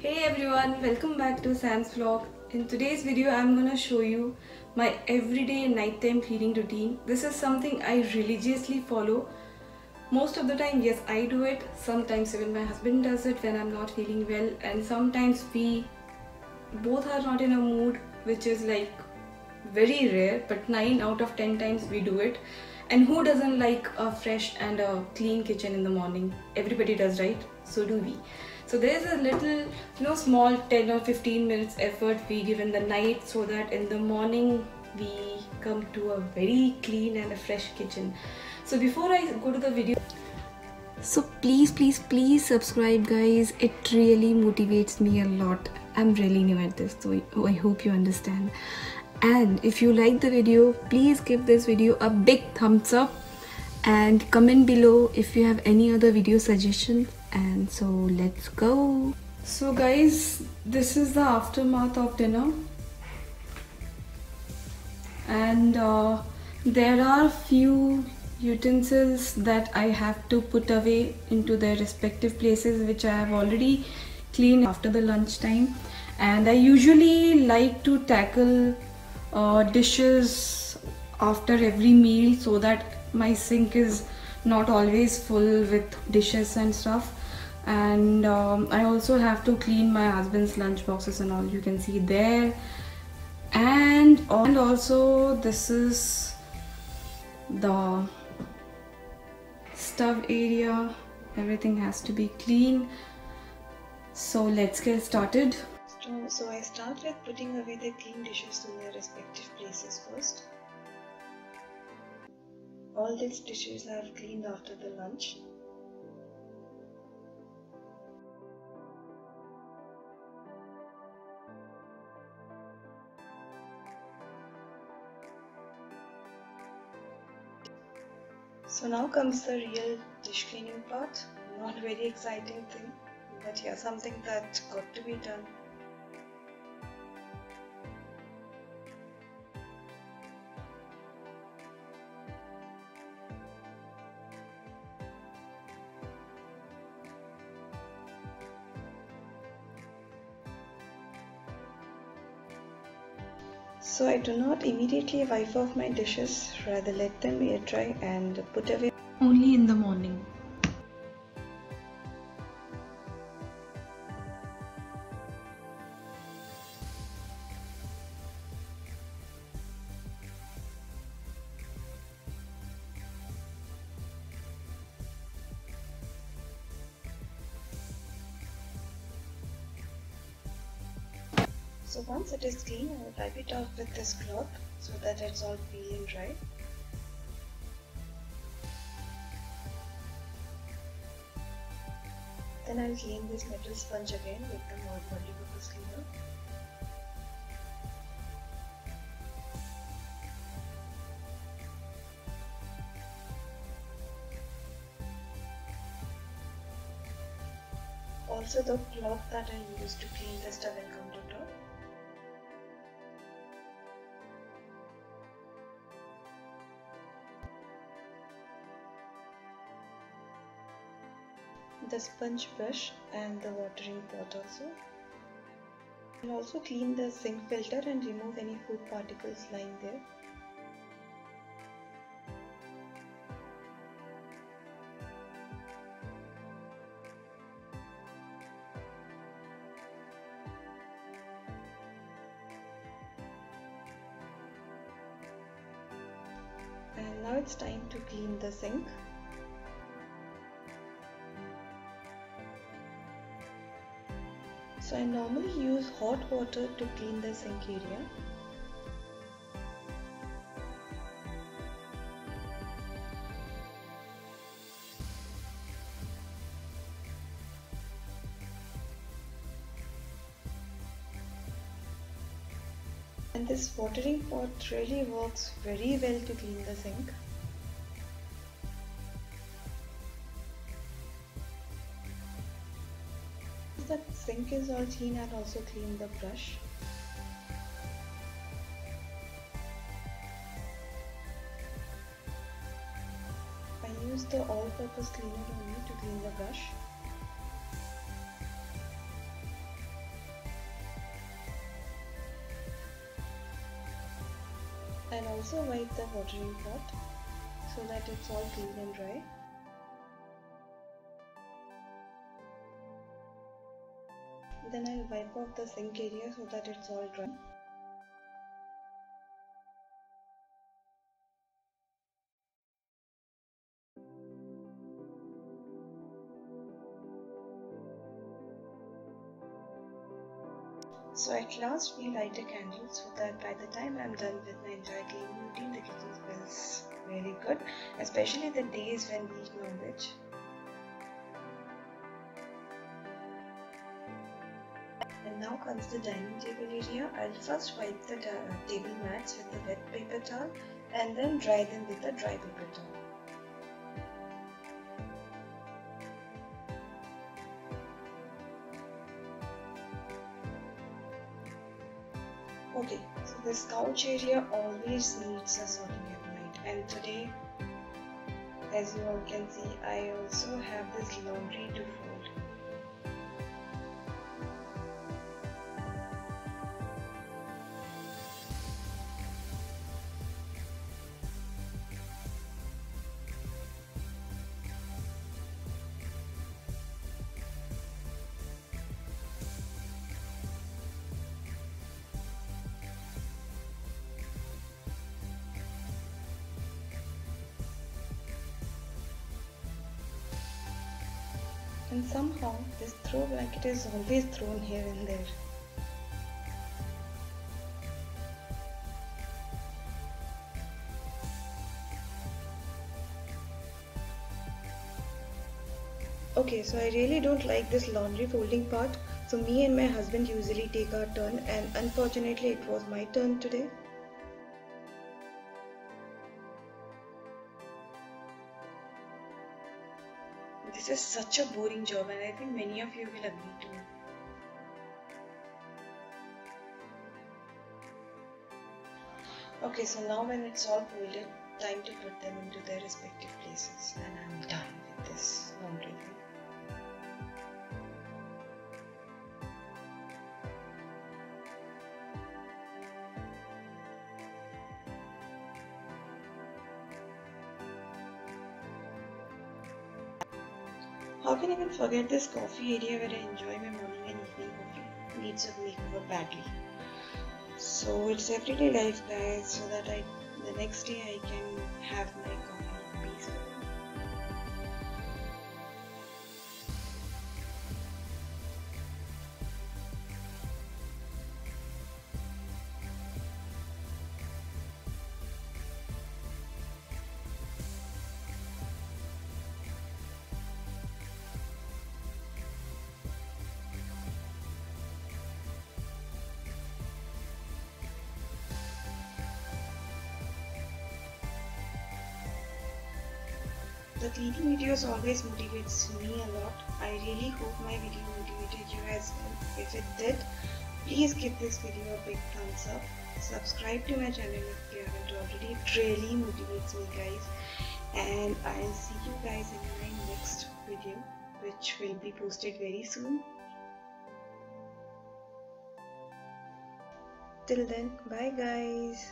Hey everyone, welcome back to Sam's vlog. In today's video, I'm gonna show you my everyday nighttime cleaning routine. This is something I religiously follow. Most of the time, yes, I do it. Sometimes even my husband does it when I'm not feeling well, and sometimes we both are not in a mood, which is like very rare, but 9 out of 10 times we do it. And who doesn't like a fresh and a clean kitchen in the morning? Everybody does, right? So do we. So there's a little, small 10 or 15 minutes effort we give in the night so that in the morning we come to a very clean and a fresh kitchen. So before I go to the video, so please subscribe guys. It really motivates me a lot. I'm really new at this, so I hope you understand. And if you like the video, please give this video a big thumbs up and comment below if you have any other video suggestions. And so let's go. So guys, this is the aftermath of dinner, and there are few utensils that I have to put away into their respective places, which I have already cleaned after the lunch time. And I usually like to tackle dishes after every meal so that my sink is not always full with dishes and stuff. And I also have to clean my husband's lunch boxes and all, you can see there. And also this is the stove area. Everything has to be clean. So let's get started. So I start with putting away the clean dishes to their respective places first. All these dishes I have cleaned after the lunch. So now comes the real dish cleaning part. Not very exciting thing, but yeah, something that got to be done. So I do not immediately wipe off my dishes, rather let them air dry and put away only in the morning. So once it is clean, I will wipe it off with this cloth so that it's all peeling dry. Then I'll clean this metal sponge again with the multi-purpose cleaner. Also the cloth that I used to clean the stove and countertop. The sponge brush and the watering pot also. I'll also clean the sink filter and remove any food particles lying there. And now it's time to clean the sink. So I normally use hot water to clean the sink area. And this watering pot really works very well to clean the sink. The sink is all clean, and also clean the brush. I use the all-purpose cleaner only to clean the brush. I'll also wipe the watering pot so that it's all clean and dry. Then I'll wipe off the sink area so that it's all dry. So at last we light a candle so that by the time I'm done with my entire cleaning routine, the kitchen smells really good, especially the days when we eat non-veg. And now comes the dining table area. I'll first wipe the table mats with the wet paper towel and then dry them with a dry paper towel. Okay, so this couch area always needs a sorting at night, and today, as you all can see, I also have this laundry to fold. And somehow this throw blanket is always thrown here and there. Okay, so I really don't like this laundry folding part. So me and my husband usually take our turn, and unfortunately it was my turn today. This is such a boring job, and I think many of you will agree to it. Okay, so now when it's all folded, time to put them into their respective places, and I'm done with this laundry thing. How can I even forget this coffee area where I enjoy my morning and evening coffee? Needs a makeover badly. So it's everyday life, guys, so that the next day I can have my coffee peacefully. The cleaning videos always motivates me a lot. I really hope my video motivated you as well. If it did, please give this video a big thumbs up. Subscribe to my channel if you haven't already. It really motivates me, guys. And I'll see you guys in my next video, which will be posted very soon. Till then, bye guys.